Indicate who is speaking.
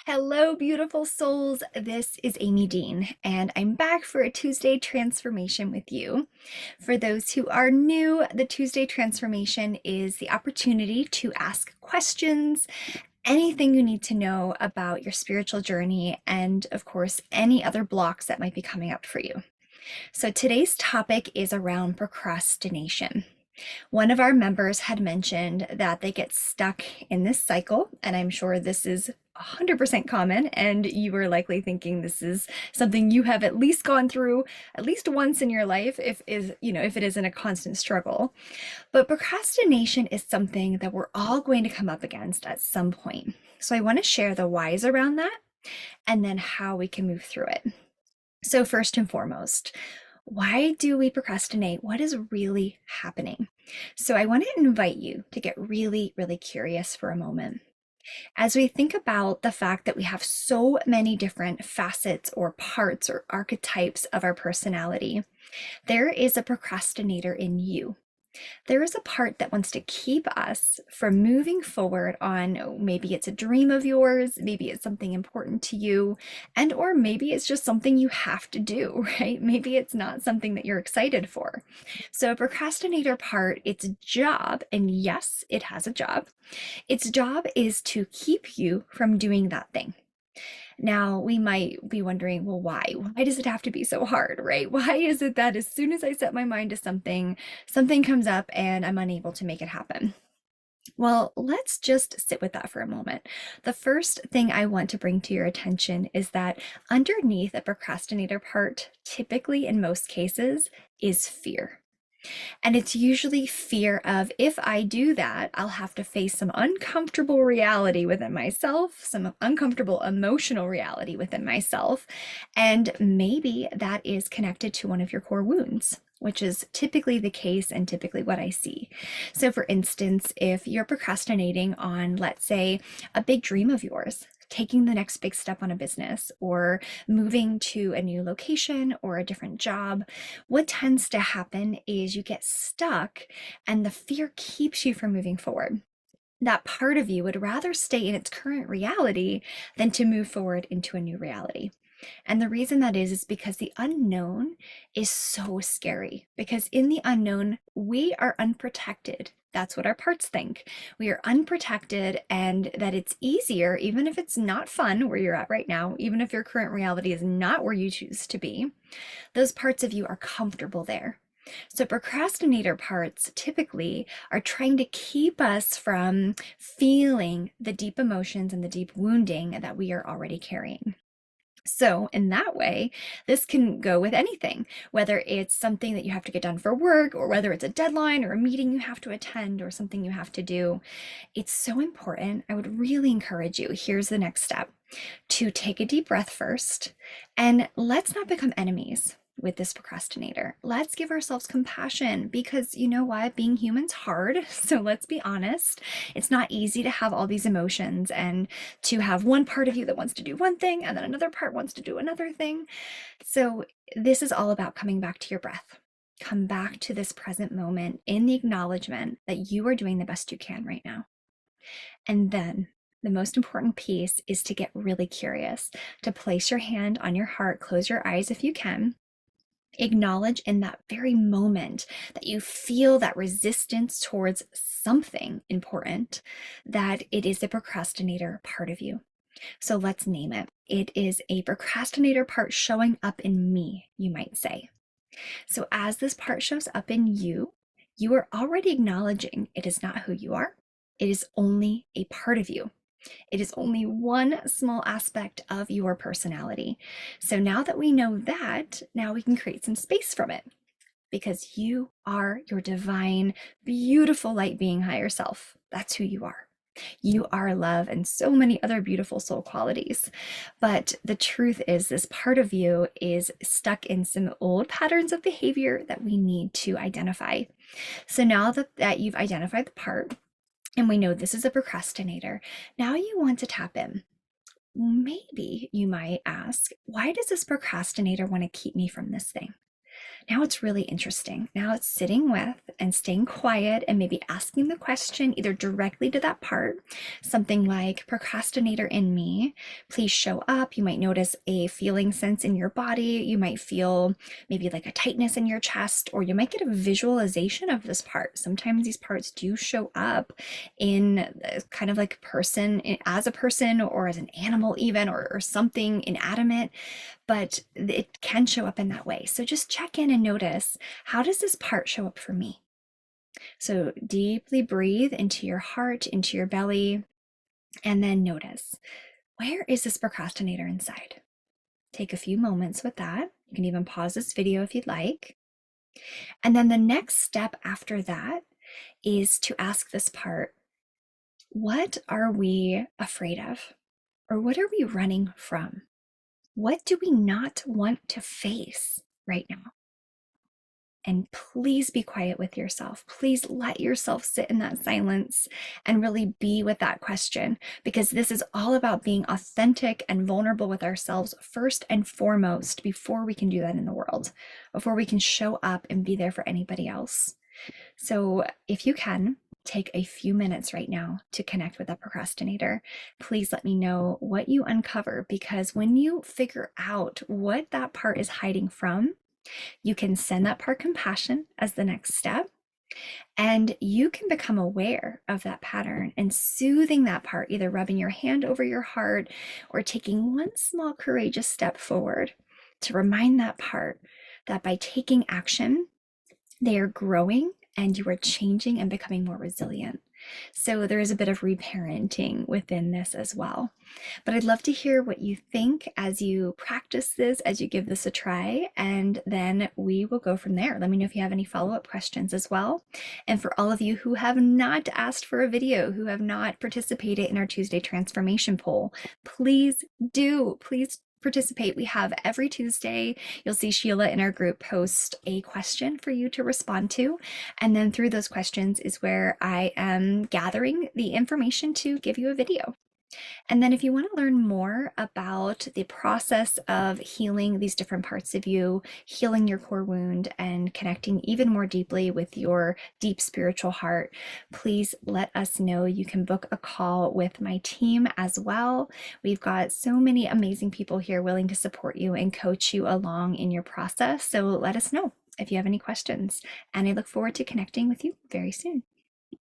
Speaker 1: Hello, beautiful souls. This is Amy Dean, and I'm back for a Tuesday transformation with you. For those who are new, the Tuesday transformation is the opportunity to ask questions, anything you need to know about your spiritual journey, and of course, any other blocks that might be coming up for you. So today's topic is around procrastination. One of our members had mentioned that they get stuck in this cycle, and I'm sure this is 100% common, and you were likely thinking this is something you have at least gone through at least once in your life if it isn't a constant struggle. But procrastination is something that we're all going to come up against at some point. So I want to share the whys around that and then how we can move through it. So first and foremost, why do we procrastinate? What is really happening? So I want to invite you to get really, really curious for a moment. As we think about the fact that we have so many different facets or parts or archetypes of our personality, there is a procrastinator in you. There is a part that wants to keep us from moving forward on maybe it's a dream of yours, maybe it's something important to you, and or maybe it's just something you have to do, right? Maybe it's not something that you're excited for. So a procrastinator part, its job, and yes, it has a job, its job is to keep you from doing that thing. Now, we might be wondering, well, why? Why does it have to be so hard, right? Why is it that as soon as I set my mind to something, something comes up and I'm unable to make it happen? Well, let's just sit with that for a moment. The first thing I want to bring to your attention is that underneath a procrastinator part, typically in most cases, is fear. And it's usually fear of if I do that, I'll have to face some uncomfortable reality within myself, some uncomfortable emotional reality within myself. And maybe that is connected to one of your core wounds, which is typically the case and typically what I see. So, for instance, if you're procrastinating on, let's say, a big dream of yours, taking the next big step on a business or moving to a new location or a different job, what tends to happen is you get stuck and the fear keeps you from moving forward. That part of you would rather stay in its current reality than to move forward into a new reality. And the reason that is because the unknown is so scary. Because in the unknown, we are unprotected. That's what our parts think. We are unprotected, and that it's easier, even if it's not fun where you're at right now, even if your current reality is not where you choose to be, those parts of you are comfortable there. So procrastinator parts typically are trying to keep us from feeling the deep emotions and the deep wounding that we are already carrying. So in that way, this can go with anything, whether it's something that you have to get done for work, or whether it's a deadline or a meeting you have to attend or something you have to do. It's so important. I would really encourage you. Here's the next step: to take a deep breath first, and let's not become enemies with this procrastinator. Let's give ourselves compassion, because you know what? Being human's hard. So let's be honest. It's not easy to have all these emotions and to have one part of you that wants to do one thing and then another part wants to do another thing. So this is all about coming back to your breath. Come back to this present moment in the acknowledgement that you are doing the best you can right now. And then the most important piece is to get really curious, to place your hand on your heart, close your eyes if you can. Acknowledge in that very moment that you feel that resistance towards something important, that it is the procrastinator part of you. So let's name it. It is a procrastinator part showing up in me, you might say. So as this part shows up in you, you are already acknowledging it is not who you are. It is only a part of you. It is only one small aspect of your personality. So now that we know that, now we can create some space from it, because you are your divine, beautiful light being higher self. That's who you are. You are love and so many other beautiful soul qualities. But the truth is, this part of you is stuck in some old patterns of behavior that we need to identify. So now that you've identified the part, and we know this is a procrastinator, now you want to tap in. Maybe you might ask, why does this procrastinator want to keep me from this thing? Now it's really interesting. Now it's sitting with and staying quiet and maybe asking the question either directly to that part, something like, procrastinator in me, please show up. You might notice a feeling sense in your body. You might feel maybe like a tightness in your chest, or you might get a visualization of this part. Sometimes these parts do show up in kind of like person, as a person or as an animal even, or something inanimate, but it can show up in that way. So just check in and notice, how does this part show up for me? So deeply breathe into your heart, into your belly, and then notice, where is this procrastinator inside? Take a few moments with that. You can even pause this video if you'd like. And then the next step after that is to ask this part, what are we afraid of? Or what are we running from? What do we not want to face right now? And please be quiet with yourself. Please let yourself sit in that silence and really be with that question, because this is all about being authentic and vulnerable with ourselves first and foremost, before we can do that in the world, before we can show up and be there for anybody else. So if you can, take a few minutes right now to connect with a procrastinator. Please let me know what you uncover, because when you figure out what that part is hiding from, you can send that part compassion as the next step, and you can become aware of that pattern and soothing that part, either rubbing your hand over your heart or taking one small courageous step forward to remind that part that by taking action, they are growing and you are changing and becoming more resilient. So there is a bit of reparenting within this as well. But I'd love to hear what you think as you practice this, as you give this a try, and then we will go from there. Let me know if you have any follow-up questions as well. And for all of you who have not asked for a video, who have not participated in our Tuesday transformation poll, please do. Please participate. We have every Tuesday, you'll see Sheila in our group post a question for you to respond to. And then through those questions is where I am gathering the information to give you a video. And then if you want to learn more about the process of healing these different parts of you, healing your core wound and connecting even more deeply with your deep spiritual heart, please let us know. You can book a call with my team as well. We've got so many amazing people here willing to support you and coach you along in your process. So let us know if you have any questions, and I look forward to connecting with you very soon.